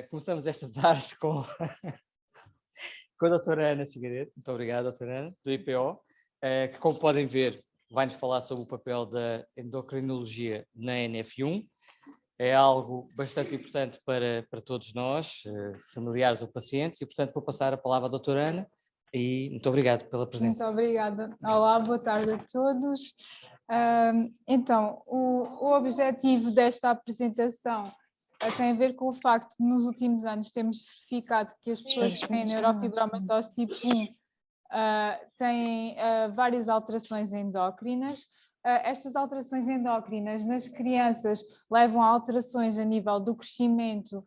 Começamos esta tarde com a doutora Ana Figueiredo. Muito obrigado, doutora Ana, do IPO, que, como podem ver, vai-nos falar sobre o papel da endocrinologia na NF1. É algo bastante importante para todos nós, familiares ou pacientes, e, portanto, vou passar a palavra à doutora Ana e muito obrigado pela presença. Muito obrigada. Olá, boa tarde a todos. Então, o objetivo desta apresentação tem a ver com o facto que nos últimos anos temos verificado que as pessoas que têm neurofibromatose tipo 1 têm várias alterações endócrinas. Estas alterações endócrinas nas crianças levam a alterações a nível do crescimento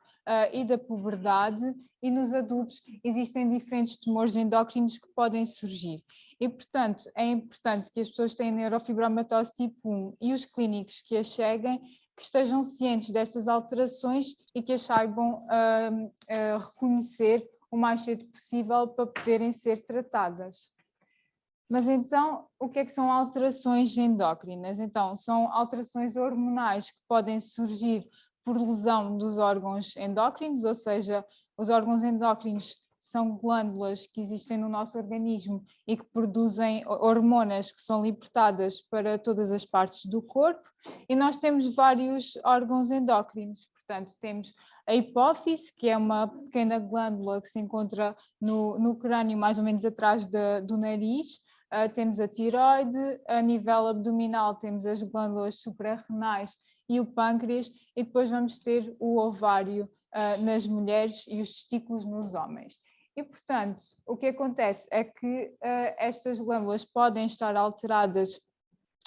e da puberdade, e nos adultos existem diferentes tumores endócrinos que podem surgir. E, portanto, é importante que as pessoas que têm neurofibromatose tipo 1 e os clínicos que as seguem, que estejam cientes destas alterações e que as saibam reconhecer o mais cedo possível para poderem ser tratadas. Mas então, o que é que são alterações endócrinas? Então, são alterações hormonais que podem surgir por lesão dos órgãos endócrinos, ou seja, os órgãos endócrinos são glândulas que existem no nosso organismo e que produzem hormonas que são libertadas para todas as partes do corpo, e nós temos vários órgãos endócrinos. Portanto, temos a hipófise, que é uma pequena glândula que se encontra no crânio, mais ou menos atrás do nariz. Temos a tireoide, a nível abdominal temos as glândulas suprarrenais e o pâncreas, e depois vamos ter o ovário nas mulheres e os testículos nos homens. E, portanto, o que acontece é que estas glândulas podem estar alteradas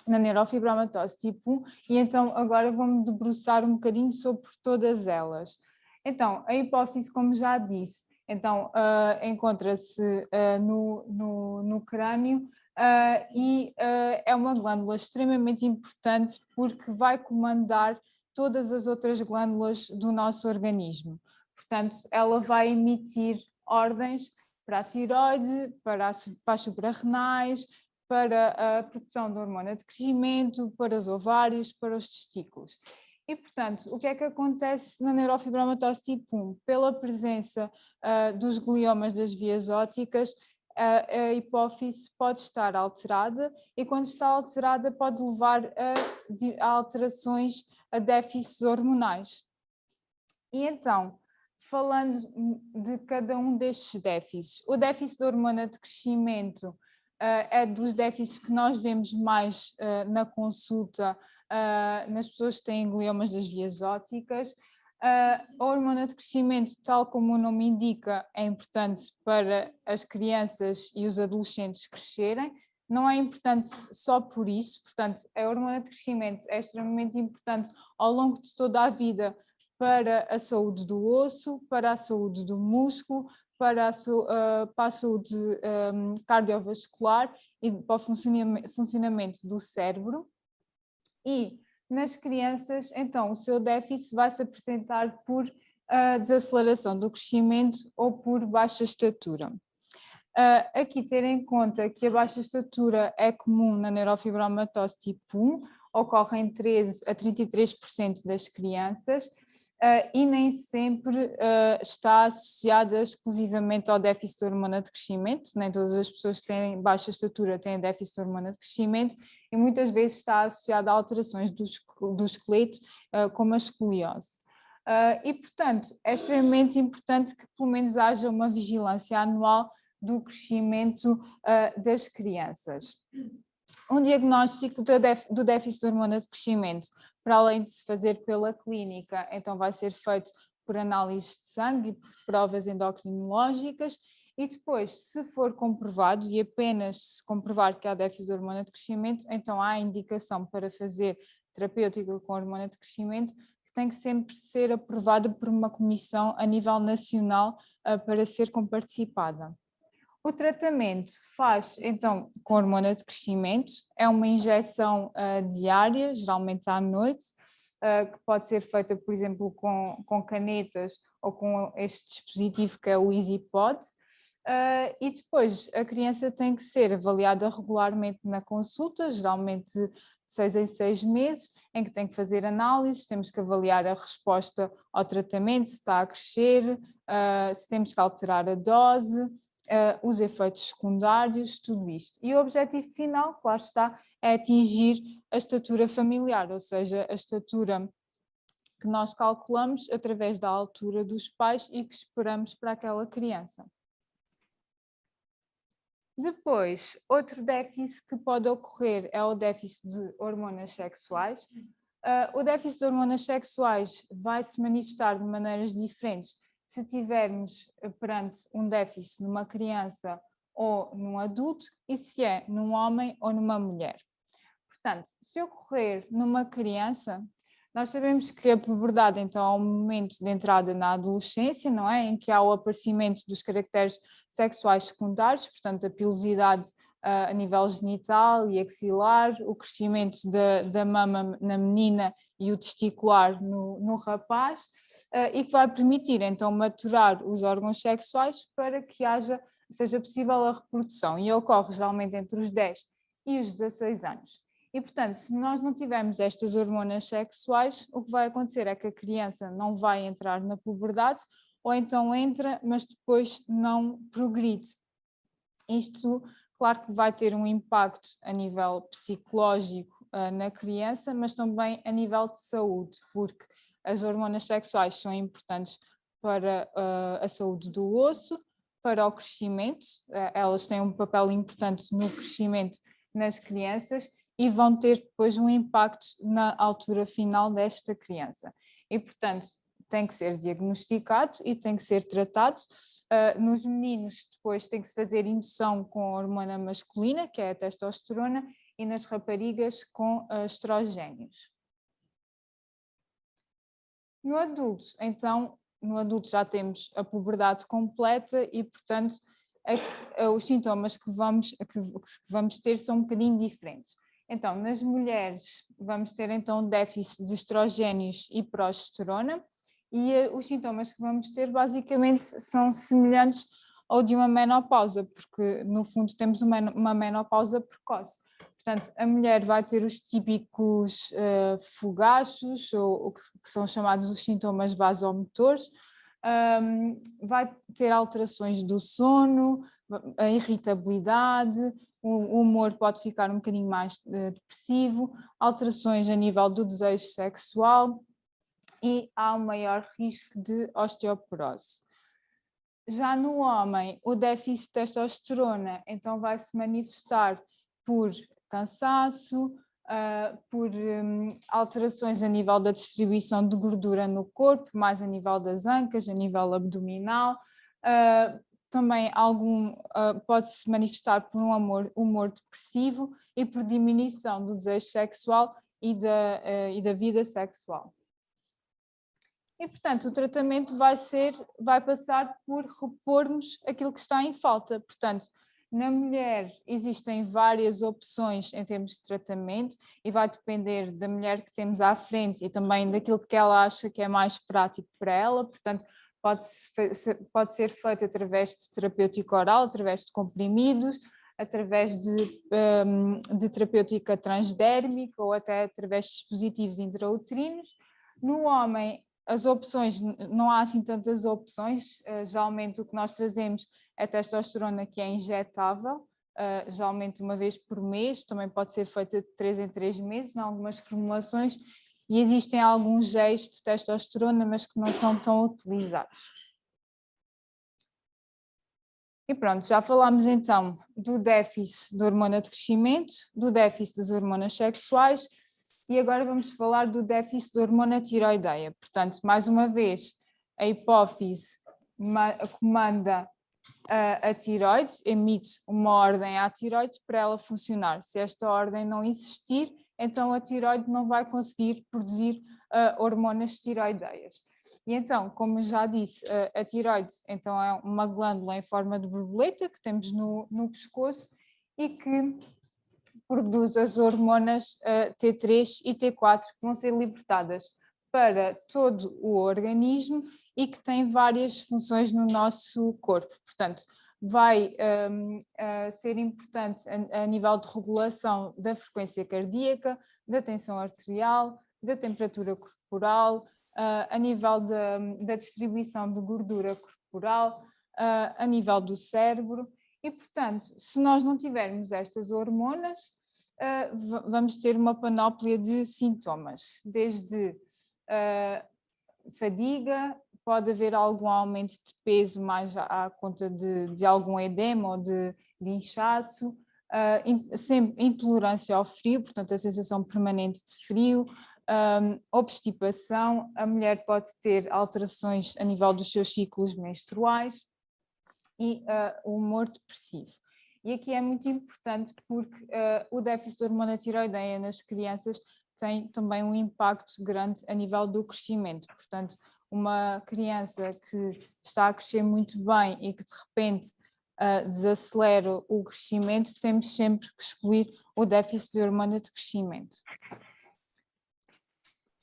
na neurofibromatose tipo 1, e então agora vou-me debruçar um bocadinho sobre todas elas. Então, a hipófise, como já disse, então, encontra-se no crânio e é uma glândula extremamente importante porque vai comandar todas as outras glândulas do nosso organismo. Portanto, ela vai emitir ordens para a tireoide, para as suprarrenais, para a produção da hormona de crescimento, para os ovários, para os testículos. E, portanto, o que é que acontece na neurofibromatose tipo 1? Pela presença dos gliomas das vias ópticas, a hipófise pode estar alterada, e quando está alterada pode levar a alterações, a déficits hormonais. E então, falando de cada um destes déficits, o déficit de hormona de crescimento é dos déficits que nós vemos mais na consulta nas pessoas que têm gliomas das vias ópticas. A hormona de crescimento, tal como o nome indica, é importante para as crianças e os adolescentes crescerem. Não é importante só por isso, portanto, a hormona de crescimento é extremamente importante ao longo de toda a vida para a saúde do osso, para a saúde do músculo, para a saúde cardiovascular e para o funcionamento do cérebro. E nas crianças, então, o seu déficit vai se apresentar por desaceleração do crescimento ou por baixa estatura. Aqui ter em conta que a baixa estatura é comum na neurofibromatose tipo 1, ocorre em 13% a 33% das crianças e nem sempre está associada exclusivamente ao déficit de hormona de crescimento. Nem todas as pessoas que têm baixa estatura têm déficit de hormona de crescimento, e muitas vezes está associada a alterações do esqueleto, como a escoliose. E, portanto, é extremamente importante que pelo menos haja uma vigilância anual do crescimento das crianças. Um diagnóstico do déficit de hormona de crescimento, para além de se fazer pela clínica, então vai ser feito por análise de sangue e por provas endocrinológicas, e depois, se for comprovado, e apenas se comprovar que há déficit de hormona de crescimento, então há indicação para fazer terapêutica com hormona de crescimento, que tem que sempre ser aprovada por uma comissão a nível nacional para ser comparticipada. O tratamento faz, então, com hormona de crescimento, é uma injeção diária, geralmente à noite, que pode ser feita, por exemplo, com canetas ou com este dispositivo que é o EasyPod, e depois a criança tem que ser avaliada regularmente na consulta, geralmente 6 em 6 meses, em que tem que fazer análises, temos que avaliar a resposta ao tratamento, se está a crescer, se temos que alterar a dose, os efeitos secundários, tudo isto. E o objetivo final, claro está, é atingir a estatura familiar, ou seja, a estatura que nós calculamos através da altura dos pais e que esperamos para aquela criança. Depois, outro déficit que pode ocorrer é o déficit de hormonas sexuais. O déficit de hormonas sexuais vai se manifestar de maneiras diferentes se tivermos perante um déficit numa criança ou num adulto e se é num homem ou numa mulher. Portanto, se ocorrer numa criança, nós sabemos que a puberdade então é um momento de entrada na adolescência, não é? Em que há o aparecimento dos caracteres sexuais secundários, portanto a pilosidade a nível genital e axilar, o crescimento da mama na menina e o testicular no rapaz, e que vai permitir então maturar os órgãos sexuais para que seja possível a reprodução, e ocorre geralmente entre os 10 e os 16 anos. E, portanto, se nós não tivermos estas hormonas sexuais, o que vai acontecer é que a criança não vai entrar na puberdade, ou então entra, mas depois não progride. Isto, claro que vai ter um impacto a nível psicológico na criança, mas também a nível de saúde, porque as hormonas sexuais são importantes para a saúde do osso, para o crescimento, elas têm um papel importante no crescimento nas crianças, e vão ter depois um impacto na altura final desta criança. E, portanto, tem que ser diagnosticado e tem que ser tratado. Nos meninos, depois tem que se fazer indução com a hormona masculina, que é a testosterona, e nas raparigas com estrogénios. No adulto, então, no adulto já temos a puberdade completa e, portanto, os sintomas que vamos ter são um bocadinho diferentes. Então, nas mulheres vamos ter então déficit de estrogénios e progesterona, e os sintomas que vamos ter basicamente são semelhantes ao de uma menopausa, porque no fundo temos uma menopausa precoce. Portanto, a mulher vai ter os típicos fogachos, ou que são chamados os sintomas vasomotores, vai ter alterações do sono, a irritabilidade, o humor pode ficar um bocadinho mais depressivo, alterações a nível do desejo sexual e há um maior risco de osteoporose. Já no homem, o déficit de testosterona então vai se manifestar por cansaço, por alterações a nível da distribuição de gordura no corpo, mais a nível das ancas, a nível abdominal, também pode-se manifestar por um humor depressivo e por diminuição do desejo sexual e da vida sexual. E, portanto, o tratamento vai passar por repormos aquilo que está em falta. Portanto, na mulher existem várias opções em termos de tratamento e vai depender da mulher que temos à frente e também daquilo que ela acha que é mais prático para ela. Portanto, pode ser feito através de terapêutica oral, através de comprimidos, através de terapêutica transdérmica ou até através de dispositivos intrauterinos. No homem, as opções, não há assim tantas opções, geralmente o que nós fazemos é testosterona que é injetável, geralmente uma vez por mês, também pode ser feita de 3 em 3 meses, em algumas formulações, e existem alguns géis de testosterona, mas que não são tão utilizados. E pronto, já falámos então do déficit da hormona de crescimento, do déficit das hormonas sexuais, e agora vamos falar do déficit da hormona tiroideia. Portanto, mais uma vez, a hipófise comanda a tiroide, emite uma ordem à tiroide para ela funcionar. Se esta ordem não existir, então a tiroide não vai conseguir produzir hormonas tiroideias. E então, como já disse, a tiroide então, é uma glândula em forma de borboleta que temos no pescoço e que produz as hormonas T3 e T4 que vão ser libertadas para todo o organismo e que têm várias funções no nosso corpo. Portanto, vai ser importante a nível de regulação da frequência cardíaca, da tensão arterial, da temperatura corporal, a nível da distribuição de gordura corporal, a nível do cérebro. E, portanto, se nós não tivermos estas hormonas, vamos ter uma panóplia de sintomas, desde fadiga, pode haver algum aumento de peso mais à conta de algum edema ou de inchaço, sempre intolerância ao frio, portanto a sensação permanente de frio, obstipação, a mulher pode ter alterações a nível dos seus ciclos menstruais e o humor depressivo. E aqui é muito importante porque o déficit de hormona tiroideia nas crianças tem também um impacto grande a nível do crescimento. Portanto, uma criança que está a crescer muito bem e que de repente desacelera o crescimento, temos sempre que excluir o déficit de hormona de crescimento.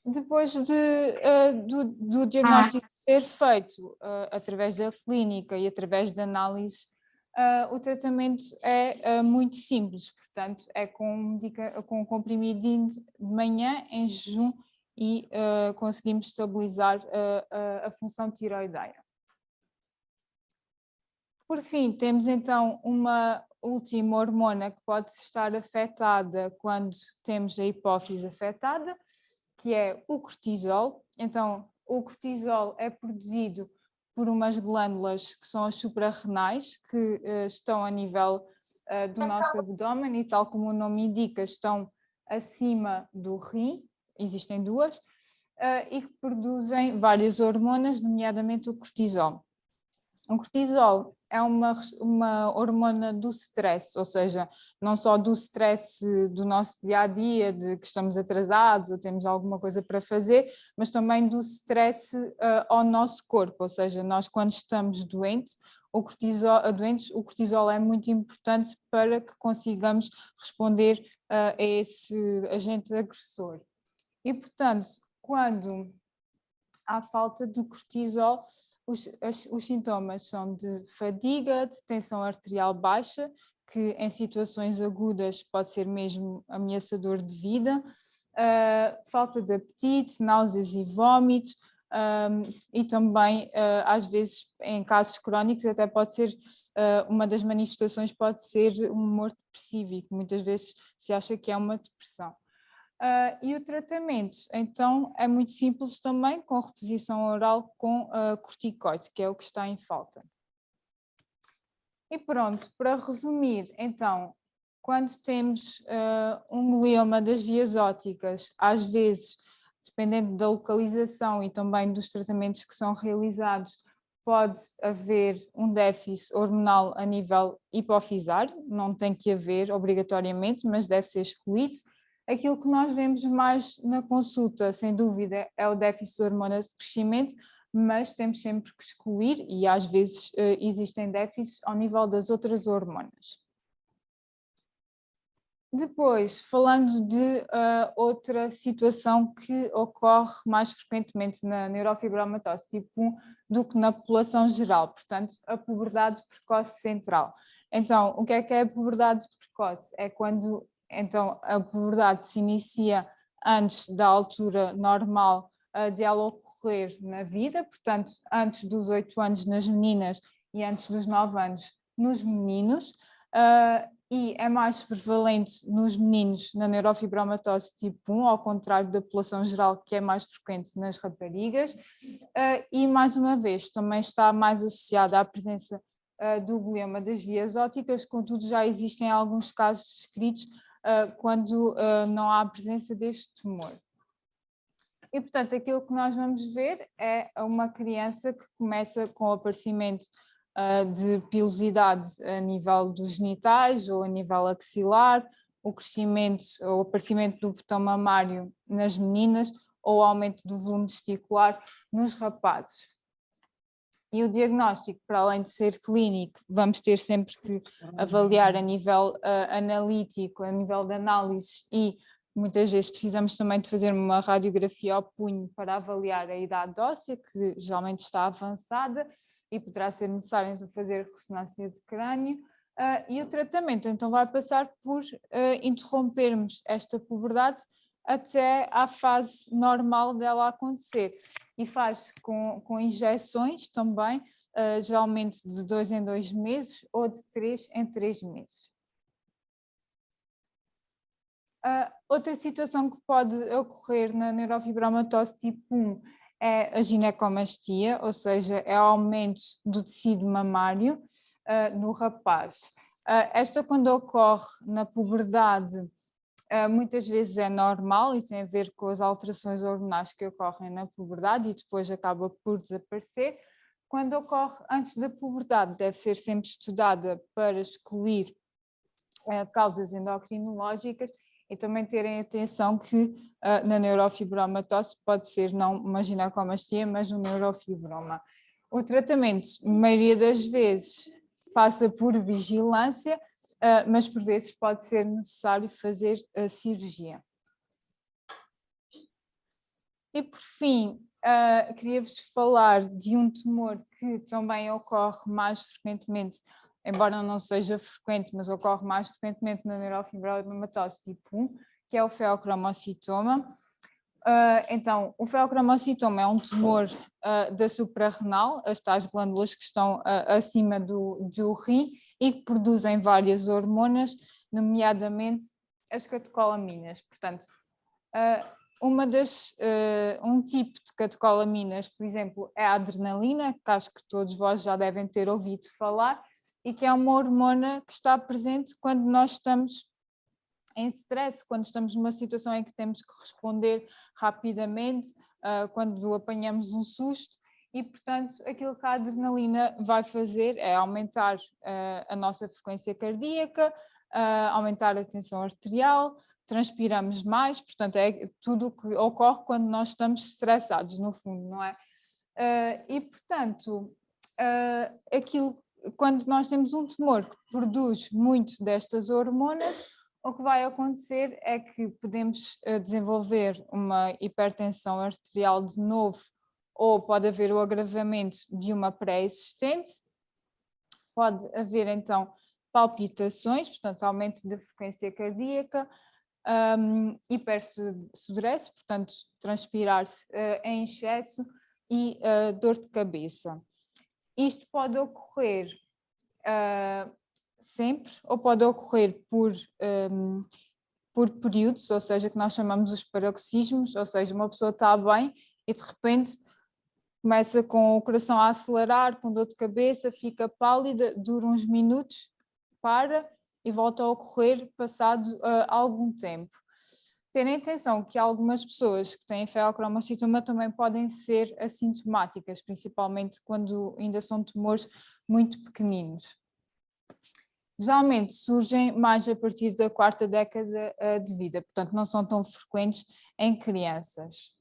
Depois do diagnóstico ser feito através da clínica e através da análise, o tratamento é muito simples, portanto é com um comprimidinho de manhã em jejum e conseguimos estabilizar a função tiroideia. Por fim, temos então uma última hormona que pode estar afetada quando temos a hipófise afetada, que é o cortisol. Então, o cortisol é produzido por umas glândulas que são as suprarrenais, que estão a nível do nosso abdômen e, tal como o nome indica, estão acima do rim, existem duas, e que produzem várias hormonas, nomeadamente o cortisol. O cortisol é uma hormona do stress, ou seja, não só do stress do nosso dia-a-dia, de que estamos atrasados ou temos alguma coisa para fazer, mas também do stress ao nosso corpo, ou seja, nós quando estamos doentes, o cortisol é muito importante para que consigamos responder a esse agente agressor. E, portanto, quando há falta de cortisol, os sintomas são de fadiga, de tensão arterial baixa, que em situações agudas pode ser mesmo ameaçador de vida, falta de apetite, náuseas e vômitos, e também, às vezes, em casos crónicos, até pode ser, uma das manifestações pode ser um humor depressivo, e que muitas vezes se acha que é uma depressão. E o tratamento, então, é muito simples também, com reposição oral com corticoide, que é o que está em falta. E pronto, para resumir, então, quando temos um glioma das vias ópticas, às vezes, dependendo da localização e também dos tratamentos que são realizados, pode haver um déficit hormonal a nível hipofisário, não tem que haver obrigatoriamente, mas deve ser excluído. Aquilo que nós vemos mais na consulta, sem dúvida, é o déficit de hormonas de crescimento, mas temos sempre que excluir e às vezes existem déficits ao nível das outras hormonas. Depois, falando de outra situação que ocorre mais frequentemente na neurofibromatose tipo 1 do que na população geral, portanto, a puberdade precoce central. Então, o que é a puberdade precoce? É quando então a puberdade se inicia antes da altura normal de ela ocorrer na vida, portanto, antes dos 8 anos nas meninas e antes dos 9 anos nos meninos, e é mais prevalente nos meninos na neurofibromatose tipo 1, ao contrário da população geral, que é mais frequente nas raparigas, e mais uma vez também está mais associada à presença do glioma das vias ópticas, contudo já existem alguns casos descritos quando não há a presença deste tumor. E, portanto, aquilo que nós vamos ver é uma criança que começa com o aparecimento de pilosidade a nível dos genitais ou a nível axilar, o crescimento ou o aparecimento do botão mamário nas meninas ou o aumento do volume testicular nos rapazes. E o diagnóstico, para além de ser clínico, vamos ter sempre que avaliar a nível analítico, a nível de análise e Muitas vezes precisamos também de fazer uma radiografia ao punho para avaliar a idade óssea, que geralmente está avançada e poderá ser necessário então fazer ressonância de crânio. E o tratamento então vai passar por interrompermos esta puberdade até à fase normal dela acontecer. E faz com injeções também, geralmente de 2 em 2 meses ou de 3 em 3 meses. Outra situação que pode ocorrer na neurofibromatose tipo 1 é a ginecomastia, ou seja, é o aumento do tecido mamário no rapaz. Esta, quando ocorre na puberdade, muitas vezes é normal e tem a ver com as alterações hormonais que ocorrem na puberdade e depois acaba por desaparecer. Quando ocorre antes da puberdade, deve ser sempre estudada para excluir causas endocrinológicas e também terem atenção que na neurofibromatose pode ser não uma ginecomastia, mas um neurofibroma. O tratamento, a maioria das vezes, passa por vigilância, mas por vezes pode ser necessário fazer a cirurgia. E por fim, queria-vos falar de um tumor que também ocorre mais frequentemente, embora não seja frequente, mas ocorre mais frequentemente na neurofibromatose tipo 1, que é o feocromocitoma. Então, o feocromocitoma é um tumor da suprarrenal, as tais glândulas que estão acima do rim e que produzem várias hormonas, nomeadamente as catecolaminas. Portanto, um tipo de catecolaminas, por exemplo, é a adrenalina, que acho que todos vós já devem ter ouvido falar, e que é uma hormona que está presente quando nós estamos em stress, quando estamos numa situação em que temos que responder rapidamente, quando apanhamos um susto, e portanto aquilo que a adrenalina vai fazer é aumentar a nossa frequência cardíaca, aumentar a tensão arterial, transpiramos mais, portanto é tudo o que ocorre quando nós estamos estressados, no fundo, não é? E portanto, quando nós temos um tumor que produz muito destas hormonas, o que vai acontecer é que podemos desenvolver uma hipertensão arterial de novo, ou pode haver o agravamento de uma pré-existente, pode haver então palpitações, portanto aumento da frequência cardíaca, hipersudorese, portanto transpirar-se em excesso e dor de cabeça. Isto pode ocorrer sempre, ou pode ocorrer por períodos, ou seja, que nós chamamos os paroxismos, ou seja, uma pessoa está bem e de repente começa com o coração a acelerar, com dor de cabeça, fica pálida, dura uns minutos, para e volta a ocorrer passado algum tempo. Terem atenção que algumas pessoas que têm feocromocitoma também podem ser assintomáticas, principalmente quando ainda são tumores muito pequeninos. Geralmente surgem mais a partir da 4ª década de vida, portanto não são tão frequentes em crianças.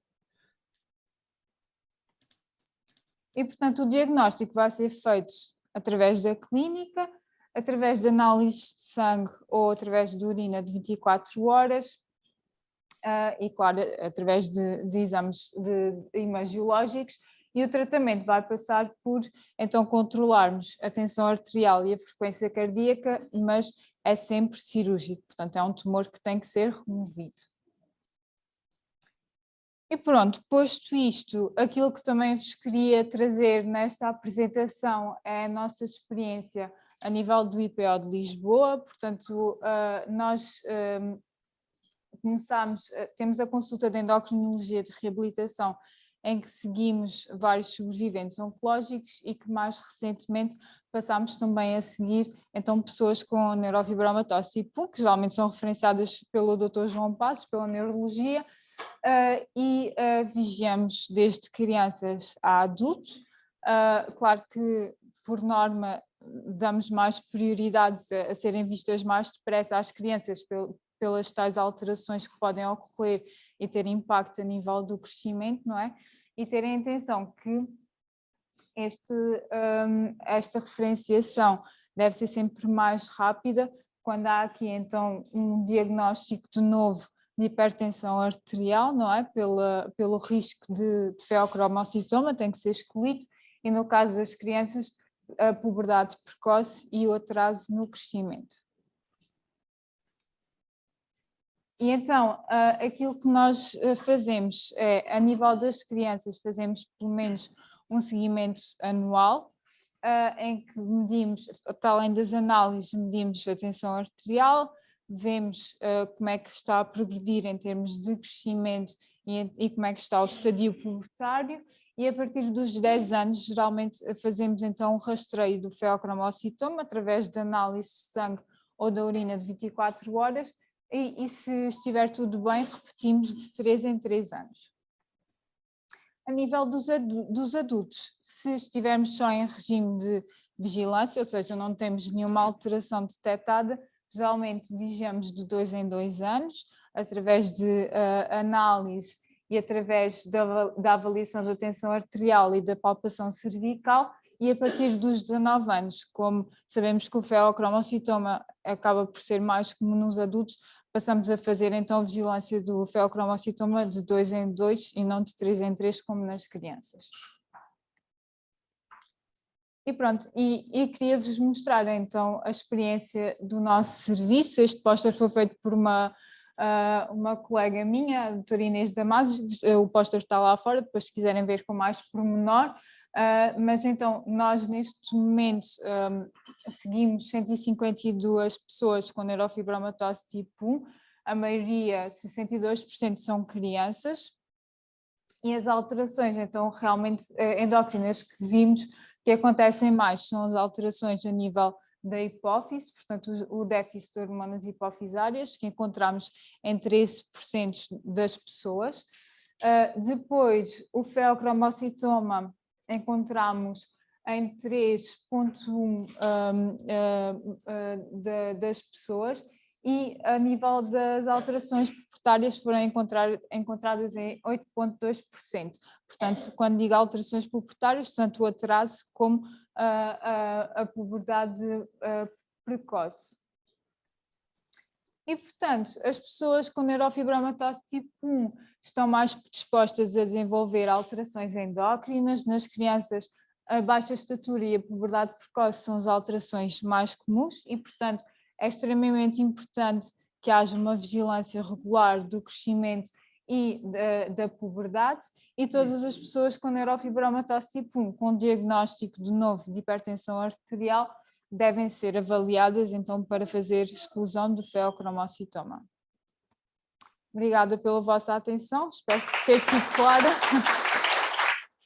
E portanto o diagnóstico vai ser feito através da clínica, através de análises de sangue ou através de urina de 24 horas e claro, através de exames imagiológicos. E o tratamento vai passar por, então, controlarmos a tensão arterial e a frequência cardíaca, mas é sempre cirúrgico, portanto é um tumor que tem que ser removido. E pronto, posto isto, aquilo que também vos queria trazer nesta apresentação é a nossa experiência a nível do IPO de Lisboa, portanto nós temos a consulta de endocrinologia de reabilitação em que seguimos vários sobreviventes oncológicos e que mais recentemente passámos também a seguir então pessoas com neurofibromatose tipo 1, que geralmente são referenciadas pelo Dr. João Passos, pela neurologia, e vigiamos desde crianças a adultos. Claro que por norma damos mais prioridades a serem vistas mais depressa às crianças pelas tais alterações que podem ocorrer e ter impacto a nível do crescimento, não é? E terem atenção que esta referenciação deve ser sempre mais rápida quando há aqui então um diagnóstico de novo de hipertensão arterial, não é? Pelo risco de feocromocitoma, tem que ser escolhido, e no caso das crianças, a puberdade precoce e o atraso no crescimento. E então, aquilo que nós fazemos é, a nível das crianças, fazemos pelo menos um seguimento anual, em que medimos, para além das análises, medimos a tensão arterial, vemos como é que está a progredir em termos de crescimento e como é que está o estadio pubertário, e a partir dos 10 anos, geralmente fazemos então um rastreio do feocromocitoma através de análise de sangue ou da urina de 24 horas, e se estiver tudo bem, repetimos de 3 em 3 anos. A nível dos adultos, se estivermos só em regime de vigilância, ou seja, não temos nenhuma alteração detectada, geralmente vigiamos de 2 em 2 anos, através de análise e através da avaliação da tensão arterial e da palpação cervical, e a partir dos 19 anos, como sabemos que o feocromocitoma acaba por ser mais comum nos adultos, passamos a fazer então a vigilância do feocromocitoma de 2 em 2 e não de 3 em 3 como nas crianças. E pronto, e queria-vos mostrar então a experiência do nosso serviço. Este póster foi feito por uma colega minha, a doutora Inês Damasio, o póster está lá fora, depois se quiserem ver com mais pormenor. Mas então nós neste momento seguimos 152 pessoas com neurofibromatose tipo 1, a maioria, 62%, são crianças, e as alterações então realmente endócrinas que vimos que acontecem mais são as alterações a nível da hipófise, portanto o déficit de hormonas hipofisárias, que encontramos em 13% das pessoas. Depois o feocromocitoma encontramos em 3,1% das pessoas, e a nível das alterações pubertárias foram encontradas em 8,2%. Portanto, quando digo alterações pubertárias, tanto o atraso como a puberdade precoce. E, portanto, as pessoas com neurofibromatose tipo 1 estão mais predispostas a desenvolver alterações endócrinas. Nas crianças, a baixa estatura e a puberdade precoce são as alterações mais comuns e, portanto, é extremamente importante que haja uma vigilância regular do crescimento e da puberdade, e todas as pessoas com neurofibromatose tipo 1 com diagnóstico de novo de hipertensão arterial devem ser avaliadas então para fazer exclusão do feocromocitoma. Obrigada pela vossa atenção, espero ter sido clara.